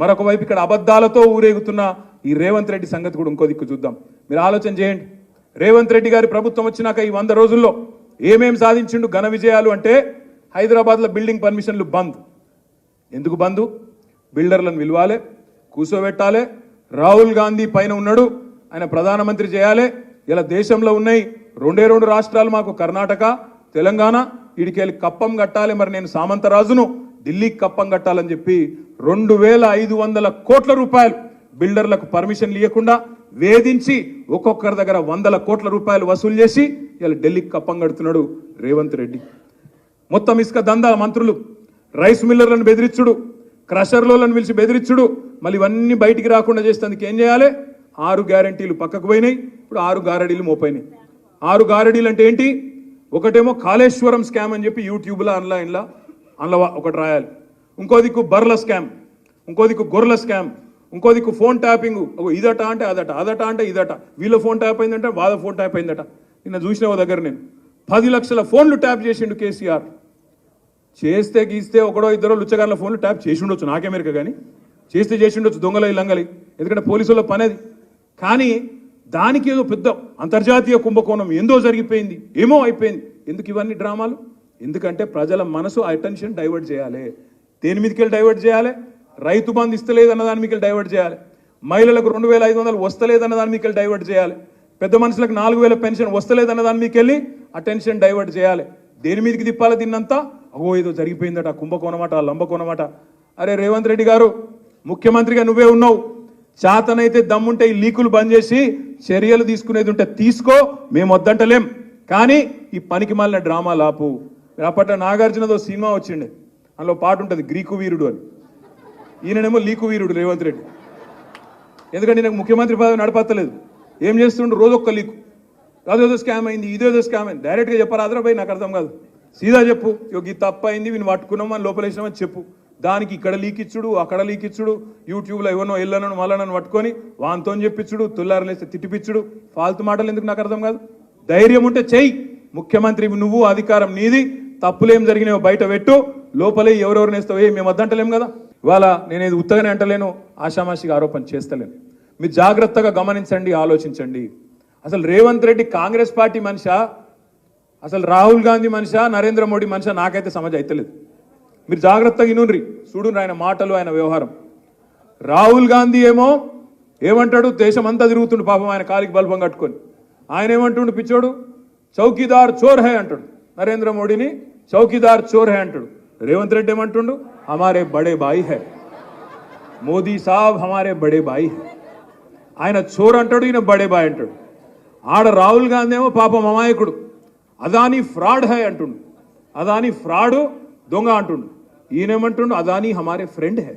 మరొక వైపు ఇక్కడ అబద్ధాలతో ఊరేగుతున్న ఈ రేవంత్ రెడ్డి సంగతి కూడా ఇంకో దిక్కు చూద్దాం. మీరు ఆలోచన చేయండి. రేవంత్ రెడ్డి గారి ప్రభుత్వం వచ్చినాక ఈ 100 రోజుల్లో ఏమేం సాధించిండు ఘన విజయాలు అంటే, హైదరాబాద్లో బిల్డింగ్ పర్మిషన్లు బంద్. ఎందుకు బంద్? బిల్డర్లను పిలవాలి, కూర్చోబెట్టాలి, రాహుల్ గాంధీ పైన ఉన్నాడు, ఆయన ప్రధానమంత్రి చేయాలి. ఇలా దేశంలో ఉన్నాయి 2 రాష్ట్రాలు మాకు, కర్ణాటక తెలంగాణ, ఇడికెళ్ళి కప్పం కట్టాలి. మరి నేను సామంతరాజును, ఢిల్లీకి కప్పం కట్టాలని చెప్పి 2500 కోట్ల రూపాయలు బిల్డర్లకు పర్మిషన్లు ఇవ్వకుండా వేధించి ఒక్కొక్కరి దగ్గర 100 కోట్ల రూపాయలు వసూలు చేసి ఇలా ఢిల్లీకి కప్పం కడుతున్నాడు రేవంత్ రెడ్డి. మొత్తం ఇసుక దందా మంత్రులు, రైస్ మిల్లర్లను బెదిరించుడు, క్రషర్లను పిలిచి బెదిరించుడు, మళ్ళీ ఇవన్నీ బయటికి రాకుండా చేసేందుకు ఏం చేయాలి? 6 గ్యారంటీలు పక్కకు పోయినాయి, ఇప్పుడు 6 గారడీలు మోపోయినాయి. 6 గారడీలు అంటే ఏంటి? ఒకటేమో కాళేశ్వరం స్కామ్ అని చెప్పి యూట్యూబ్లో ఆన్లైన్లో ఒకటి రాయాలి, ఇంకో దిక్కు బర్ల స్కామ్, ఇంకో దిక్కు గొర్రెల స్కామ్, ఇంకో దిక్కు ఫోన్ ట్యాపింగ్, ఇదట అంటే అదట, అదట అంటే ఇదట, వీళ్ళ ఫోన్ ట్యాప్ అయిందంటే వాళ్ళ ఫోన్ ట్యాప్ అయిందట. నిన్న చూసిన ఓ దగ్గర నేను 10 లక్షల ఫోన్లు ట్యాప్ చేసిండు కేసీఆర్. చేస్తే గీస్తే ఒకడో ఇద్దరో లుచ్చగారుల ఫోన్లు ట్యాప్ చేసి ఉండొచ్చు, నాకెమెరిక కానీ చేసి ఉండొచ్చు దొంగల లంగలి, ఎందుకంటే పోలీసుల పని అది. కానీ దానికి ఏదో పెద్ద అంతర్జాతీయ కుంభకోణం ఏందో జరిగిపోయింది, ఏమో అయిపోయింది. ఎందుకు ఇవన్నీ డ్రామాలు? ఎందుకంటే ప్రజల మనసు అటెన్షన్ డైవర్ట్ చేయాలి. దేని మీదకెళ్ళి డైవర్ట్ చేయాలి? రైతు బంధు ఇస్తలేదన్న దాని మీదకెళ్ళి డైవర్ట్ చేయాలి, మహిళలకు 2500 వస్తలేదన్న దాని మీదకెళ్ళి డైవర్ట్ చేయాలి, పెద్ద మనుషులకు 4000 పెన్షన్ వస్తలేదన్న దాని మీదకెళ్ళి అటెన్షన్ డైవర్ట్ చేయాలి. దేని మీదకి తిప్పాలి దీన్నంతా? ఏదో జరిగిపోయిందట, కుంభకోణమట, లంబకోణమట. అరే రేవంత్ రెడ్డి గారు, ముఖ్యమంత్రిగా నువ్వే ఉన్నావు, చేతనైతే దమ్ముంటే ఈ లీకులు బంద్ చేసి చర్యలు తీసుకునేది ఉంటే తీసుకో, మేము వద్దంటలేం. కానీ ఈ పనికి మాలిన డ్రామా లాపు. అప్పట్లో నాగార్జునదో సినిమా వచ్చిండే, అందులో పాట ఉంటుంది గ్రీకు వీరుడు అని. ఈయననేమో లీకు వీరుడు రేవంత్ రెడ్డి. ఎందుకంటే నాకు ముఖ్యమంత్రి పదవి నడపత్తలేదు, ఏం చేస్తుండ్రు? రోజొక్క లీకు, అదేదో స్కామ్ అయింది, ఇదేదో స్కామ్ అయింది. డైరెక్ట్గా చెప్పారు, అదరాబాయి నాకు అర్థం కాదు, సీదా చెప్పు, ఈ తప్పు అయింది, వీని పట్టుకున్నామని లోపలేసినామని చెప్పు. దానికి ఇక్కడ లీక్ ఇచ్చుడు, అక్కడ లీక్ ఇచ్చుడు, యూట్యూబ్లో ఎవరినో ఎల్లనో మళ్ళనని పట్టుకొని వాంతో చెప్పించుడు, తుల్లారలేస్తే తిట్టిపిచ్చుడు, ఫాల్తు మాటలు ఎందుకు నాకు అర్థం కాదు. ధైర్యం ఉంటే చెయ్యి, ముఖ్యమంత్రి నువ్వు, అధికారం నీది, తప్పులేం జరిగినాయో బయట పెట్టు, లోపలే ఎవరెవరు నేస్తావో మేము వద్దంటలేం కదా. ఇవాళ నేను ఇది ఉత్తగానే అంటలేను, ఆషామాషిగా ఆరోపణ చేస్తలేను. మీరు జాగ్రత్తగా గమనించండి, ఆలోచించండి. అసలు రేవంత్ రెడ్డి కాంగ్రెస్ పార్టీ మనిషా, అసలు రాహుల్ గాంధీ మనిషా, నరేంద్ర మోడీ మనిషా, నాకైతే సమజ్ అయితలేదు. మీరు జాగ్రత్తగా ఇనుండ్రి, చూడుండ్రి ఆయన మాటలు, ఆయన వ్యవహారం. రాహుల్ గాంధీ ఏమంటాడు? దేశం అంతా తిరుగుతుండు పాపం ఆయన కాలికి బల్బం కట్టుకొని. ఆయన ఏమంటుండు పిచ్చోడు? చౌకీదార్ చోర్ హై అంటాడు. నరేంద్ర మోడీని చౌకీదార్ చోర్ హై అంటాడు. రేవంత్ రెడ్డి ఏమంటుండు? హమారే బడే బాయి హై, మోదీ సాబ్ హమారే బడే బాయి హై. ఆయన చోర్ అంటాడు, ఈయన బడే బాయ్ అంటాడు. ఆడ రాహుల్ గాంధీ ఏమో పాపం అమాయకుడు, అదానీ ఫ్రాడ్ హై అంటుండు. అదానీ ఫ్రాడు, దొంగ అంటుండు. ఈయనేమంటుండు? అదానీ హమారే ఫ్రెండ్ హై,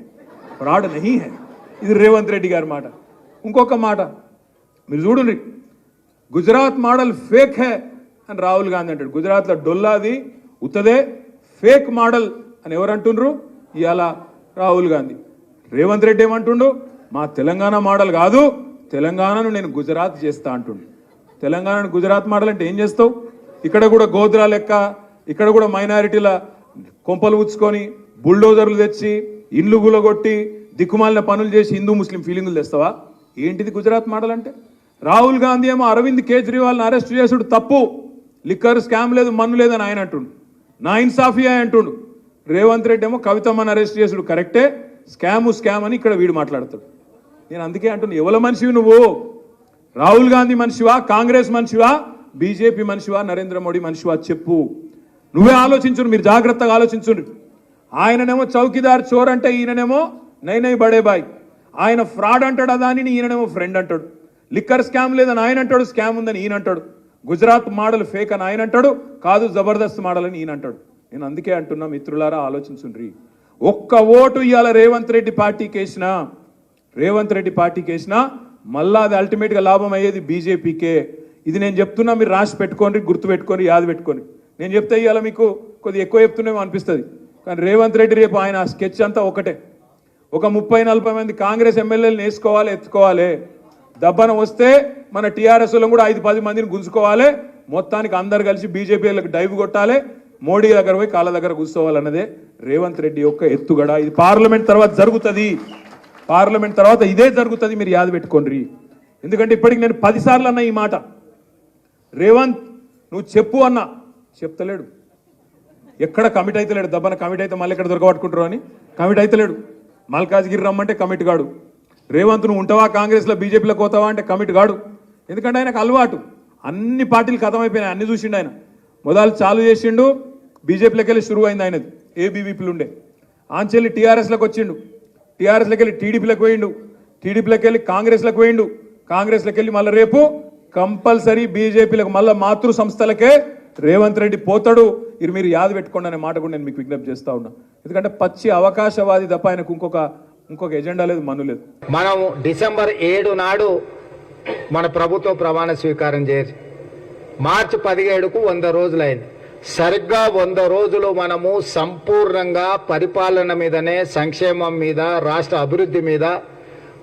ఫ్రాడ్ నహీ హై. ఇది రేవంత్ రెడ్డి గారి మాట. ఇంకొక మాట మీరు చూడండి, గుజరాత్ మోడల్ ఫేక్ హై అని రాహుల్ గాంధీ అంటాడు. గుజరాత్లో డొల్లాది ఉత్తదే ఫేక్ మోడల్ అని ఎవరు అంటుండ్రు? ఇవాళ రాహుల్ గాంధీ. రేవంత్ రెడ్డి ఏమంటుండు? మా తెలంగాణ మోడల్ కాదు, తెలంగాణను నేను గుజరాత్ చేస్తా అంటుండు. తెలంగాణను గుజరాత్ మోడల్ అంటే ఏం చేస్తావు? ఇక్కడ కూడా గోద్రా లెక్క, ఇక్కడ కూడా మైనారిటీల కొంపలు ఉచ్చుకొని బుల్డోజర్లు తెచ్చి ఇండ్లు గులగొట్టి దిక్కుమాలిన పనులు చేసి హిందూ ముస్లిం ఫీలింగులు తెస్తావా? ఏంటిది గుజరాత్ మోడల్ అంటే? రాహుల్ గాంధీ ఏమో అరవింద్ కేజ్రీవాల్ని అరెస్ట్ చేసుడు తప్పు, లిక్కర్ స్కామ్ లేదు, మన్ను లేదని ఆయన అంటుండు, నా ఇన్సాఫియా అంటుండు. రేవంత్ రెడ్డి ఏమో కవితమ్మని అరెస్ట్ చేసుడు కరెక్టే, స్కామ్ అని ఇక్కడ వీడు మాట్లాడతాడు. నేను అందుకే అంటున్నా, ఎవల మనిషివి నువ్వు? రాహుల్ గాంధీ మనిషివా, కాంగ్రెస్ మనిషివా, బీజేపీ మనిషివా, నరేంద్ర మోడీ మనిషివా చెప్పు. నువ్వే ఆలోచించు, మీరు జాగ్రత్తగా ఆలోచించండి. ఆయననేమో చౌకీదార్ చోర్ అంటే, ఈయననేమో నై బడే బాయ్. ఆయన ఫ్రాడ్ అంటాడు అదాని, ఈయననేమో ఫ్రెండ్ అంటాడు. లిక్కర్ స్కామ్ లేదని ఆయన అంటాడు, స్కామ్ ఉందని ఈయన అంటాడు. గుజరాత్ మోడల్ ఫేక్ అని ఆయన అంటాడు, కాదు జబర్దస్త్ మోడల్ అని ఈయన అంటాడు. నేను అందుకే అంటున్నా, మిత్రులారా ఆలోచించుండ్రి. ఒక్క ఓటు ఇవాళ రేవంత్ రెడ్డి పార్టీకి వేసినా మళ్ళా అది అల్టిమేట్గా లాభం అయ్యేది బీజేపీకే. ఇది నేను చెప్తున్నా, మీరు రాసి పెట్టుకోండి, గుర్తు పెట్టుకొని, యాది పెట్టుకొని. నేను చెప్తే ఇవాళ మీకు కొద్దిగా ఎక్కువ చెప్తున్నామో అనిపిస్తుంది, కానీ రేవంత్ రెడ్డి రేపు ఆయన స్కెచ్ అంతా ఒకటే. ఒక 30-40 మంది కాంగ్రెస్ ఎమ్మెల్యేలను వేసుకోవాలి, ఎత్తుకోవాలి. దబ్బన వస్తే మన టీఆర్ఎస్లో కూడా 5-10 మందిని గుంజుకోవాలి. మొత్తానికి అందరు కలిసి బీజేపీలకు డైవ్ కొట్టాలి, మోడీ దగ్గర పోయి కాళ్ళ దగ్గర కూర్చోవాలన్నదే రేవంత్ రెడ్డి యొక్క ఎత్తుగడ. ఇది పార్లమెంట్ తర్వాత జరుగుతుంది. పార్లమెంట్ తర్వాత ఇదే జరుగుతుంది, మీరు యాద పెట్టుకోండి. ఎందుకంటే ఇప్పటికి నేను 10 సార్లు అన్న ఈ మాట. రేవంత్ నువ్వు చెప్పు అన్నా, చెప్తలేడు. ఎక్కడ కమిట్ అయితలేడు. దబ్బన కమిట్ అయితే మళ్ళీ ఎక్కడ దొరకబట్టుకుంటారు అని కమిట్ అయితలేడు. మల్కాజ్గిరి రమ్మంటే కమిట్ కాడు. రేవంత్ నువ్వు ఉంటావా కాంగ్రెస్లో బీజేపీలోకి పోతావా అంటే కమిట్ కాడు. ఎందుకంటే ఆయనకు అలవాటు, అన్ని పార్టీలు ఖతమైపోయినాయి, అన్ని చూసిండు ఆయన. మొదలు చాలు చేసిండు, బీజేపీలోకి వెళ్ళి షురువు అయింది ఆయనది. ఏబీవీపీలు ఉండే ఆంచెల్లి టీఆర్ఎస్లోకి వచ్చిండు, టీఆర్ఎస్లోకి వెళ్ళి టీడీపీలోకి పోయిండు, టీడీపీలోకి వెళ్ళి కాంగ్రెస్లోకి పోయిండు, కాంగ్రెస్లోకి వెళ్ళి మళ్ళీ రేపు కంపల్సరీ బీజేపీలకు మళ్ళీ మాతృ సంస్థలకే రేవంత్ రెడ్డి పోతాడు. ఇది మీరు యాద పెట్టుకోండి అనే మాట కూడా నేను మీకు విజ్ఞప్తి చేస్తా ఉన్నా. ఎందుకంటే పచ్చి అవకాశవాది తప్ప ఆయనకు ఇంకొక ఎజెండా లేదు, మన్ను లేదు. మనం డిసెంబర్ 7 నాడు మన ప్రభుత్వ ప్రమాణ స్వీకారం చేసి మార్చి 17కు 100 రోజులైంది. సరిగ్గా 100 రోజులు మనము సంపూర్ణంగా పరిపాలన మీదనే, సంక్షేమం మీద, రాష్ట్ర అభివృద్ధి మీద,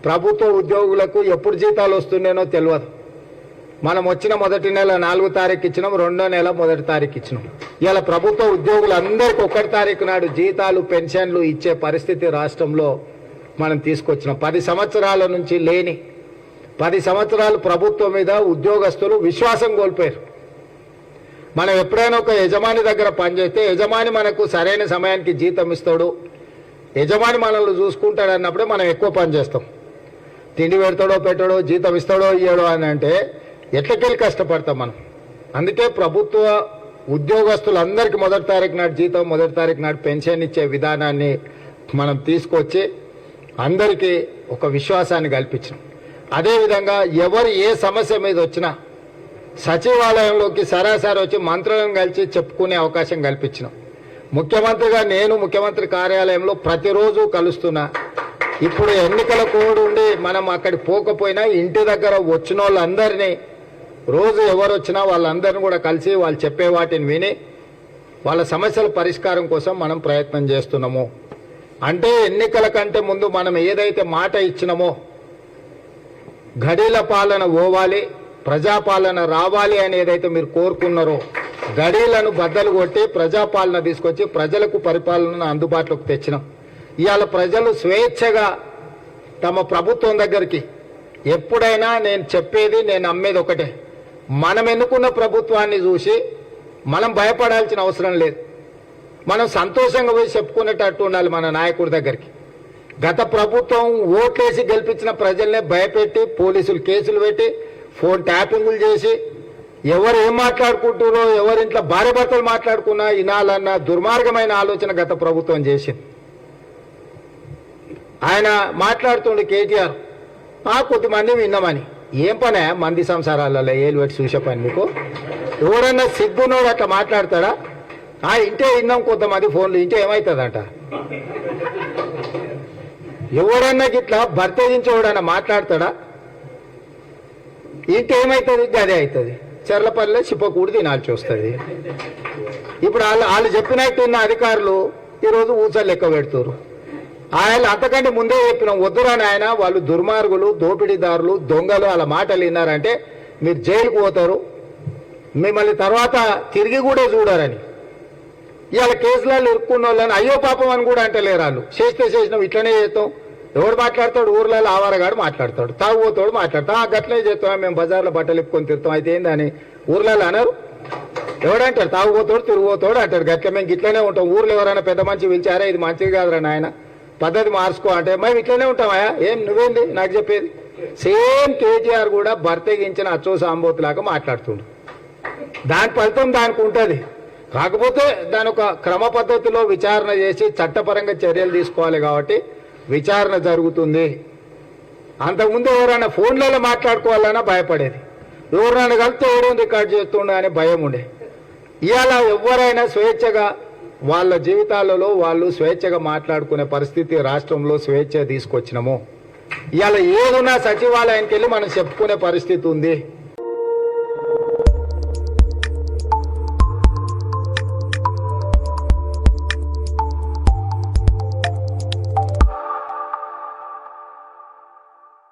ప్రభుత్వ ఉద్యోగులకు ఎప్పుడు జీతాలు వస్తుండేనో తెలియదు. మనం వచ్చిన మొదటి నెల 4వ తారీఖు ఇచ్చినాం, 2వ నెల 1వ తారీఖు ఇచ్చినాం. ఇలా ప్రభుత్వ ఉద్యోగులందరికీ 1వ తారీఖు నాడు జీతాలు, పెన్షన్లు ఇచ్చే పరిస్థితి రాష్ట్రంలో మనం తీసుకొచ్చినాం. 10 సంవత్సరాల నుంచి లేని, 10 సంవత్సరాలు ప్రభుత్వం మీద ఉద్యోగస్తులు విశ్వాసం కోల్పోయారు. మనం ఎప్పుడైనా ఒక యజమాని దగ్గర పనిచేస్తే యజమాని మనకు సరైన సమయానికి జీతం ఇస్తాడు, యజమాని మనల్ని చూసుకుంటాడు అన్నప్పుడే మనం ఎక్కువ పని చేస్తాం. తిండి పెడతాడో పెట్టాడో, జీతం ఇస్తాడో ఇయ్యాడో అని అంటే ఎట్లకెళ్ళి కష్టపడతాం మనం. అందుకే ప్రభుత్వ ఉద్యోగస్తులందరికీ 1వ తారీఖు నాడు జీతం, 1వ తారీఖు నాడు పెన్షన్ ఇచ్చే విధానాన్ని మనం తీసుకొచ్చి అందరికీ ఒక విశ్వాసాన్ని కల్పించాం. అదేవిధంగా ఎవరు ఏ సమస్య మీద వచ్చినా సచివాలయంలోకి సరాసరి వచ్చి మంత్రులను కలిసి చెప్పుకునే అవకాశం కల్పించినాం. ముఖ్యమంత్రిగా నేను ముఖ్యమంత్రి కార్యాలయంలో ప్రతిరోజు కలుస్తున్నా. ఇప్పుడు ఎన్నికల కోడ్ ఉండి మనం అక్కడికి పోకపోయినా ఇంటి దగ్గర వచ్చిన వాళ్ళందరినీ రోజు ఎవరు వచ్చినా వాళ్ళందరినీ కూడా కలిసి వాళ్ళు చెప్పే వాటిని విని వాళ్ళ సమస్యల పరిష్కారం కోసం మనం ప్రయత్నం చేస్తున్నాము. అంటే ఎన్నికల కంటే ముందు మనం ఏదైతే మాట ఇచ్చినామో గడీల పాలన పోవాలి, ప్రజాపాలన రావాలి అని ఏదైతే మీరు కోరుకున్నారో గడీలను బద్దలు కొట్టి ప్రజాపాలన తీసుకొచ్చి ప్రజలకు పరిపాలన అందుబాటులోకి తెచ్చినాం. ఇవాళ ప్రజలు స్వేచ్ఛగా తమ ప్రభుత్వం దగ్గరికి ఎప్పుడైనా నేను చెప్పేది, నేను నమ్మేది ఒకటే, మనం ఎన్నుకున్న ప్రభుత్వాన్ని చూసి మనం భయపడాల్సిన అవసరం లేదు. మనం సంతోషంగా పోయి చెప్పుకునేటట్టు ఉండాలి మన నాయకుడి దగ్గరికి. గత ప్రభుత్వం ఓట్లేసి గెలిపించిన ప్రజల్నే భయపెట్టి పోలీసులు కేసులు పెట్టి ఫోన్ ట్యాపింగులు చేసి ఎవరు ఏం మాట్లాడుకుంటారో, ఎవరింట్లో భార్య భర్తలు మాట్లాడుకున్నా వినాలన్న దుర్మార్గమైన ఆలోచన గత ప్రభుత్వం చేసింది. ఆయన మాట్లాడుతుండే కేటీఆర్ కొద్దిమంది విన్నామని. ఏం పనే మంది సంసారాలలో ఏలు పెట్టి చూసే పని మీకు? ఎవడన్నా సిగ్గునోడు అట్లా మాట్లాడతాడా? ఇంటే విన్నాం కొంతమంది ఫోన్లు, ఇంటే ఏమవుతుందంట? ఎవడన్నా గిట్లా భర్తేజించి ఎవడన్నా మాట్లాడతాడా? ఇంటే ఏమవుతుంది? అదే అవుతుంది. చెర్లపల్లిలో చిప్పకూడి తినాల్సి వస్తుంది. ఇప్పుడు వాళ్ళు చెప్పినట్టు ఉన్న అధికారులు ఈరోజు ఊచలు లెక్క పెడుతున్నారు. ఆయన అంతకంటే ముందే చెప్పినాం, వద్దురాని ఆయన వాళ్ళు దుర్మార్గులు, దోపిడీదారులు, దొంగలు, వాళ్ళ మాటలు విన్నారంటే మీరు జైలుకు పోతారు, మిమ్మల్ని తర్వాత తిరిగి కూడా చూడారని. ఇవాళ కేసులలో ఇరుక్కున్న వాళ్ళని అయ్యో పాపం అని కూడా అంటలేరు వాళ్ళు. చేసినాం ఇట్లనే చేస్తాం. ఎవడు మాట్లాడతాడు? ఊర్లలో ఆవారగాడు మాట్లాడతాడు, తాగుపోతాడు మాట్లాడతాం. గట్లనే చేస్తాం, మేము బజార్లో బట్టలు ఇప్పుకొని తిరుగుతాం. అయితే ఏందని ఊర్లలో అన్నారు? ఎవడంటాడు? తాగుపోతాడు, తిరిగిపోతాడు అంటాడు. గట్ల మేము ఇట్లనే ఉంటాం. ఊర్లో ఎవరైనా పెద్ద మంచి పిలిచారా ఇది మంచిది కాదురా నాయన, పద్ధతి మార్చుకో అంటే మేము ఇట్లనే ఉంటామా? ఏం నువ్వేంది నాకు చెప్పేది? సేమ్ కేటీఆర్ కూడా భర్తగించిన అచ్చో సాంబోతులాగా మాట్లాడుతుండు. దాని ఫలితం దానికి ఉంటుంది. కాకపోతే దాని ఒక క్రమ పద్ధతిలో విచారణ చేసి చట్టపరంగా చర్యలు తీసుకోవాలి కాబట్టి విచారణ జరుగుతుంది. అంతకుముందు ఎవరైనా ఫోన్లలో మాట్లాడుకోవాలన్నా భయపడేది, ఎవరైనా కలిస్తే ఎవరైనా రికార్డ్ చేస్తుండే అనే భయం ఉండే. ఇవాళ ఎవరైనా స్వేచ్ఛగా వాళ్ళ జీవితాలలో వాళ్ళు స్వేచ్ఛగా మాట్లాడుకునే పరిస్థితి రాష్ట్రంలో స్వేచ్ఛ తీసుకొచ్చినాము. ఇవాళ ఏదున్నా సచివాలయానికి వెళ్ళి మనం చెప్పుకునే పరిస్థితి ఉంది.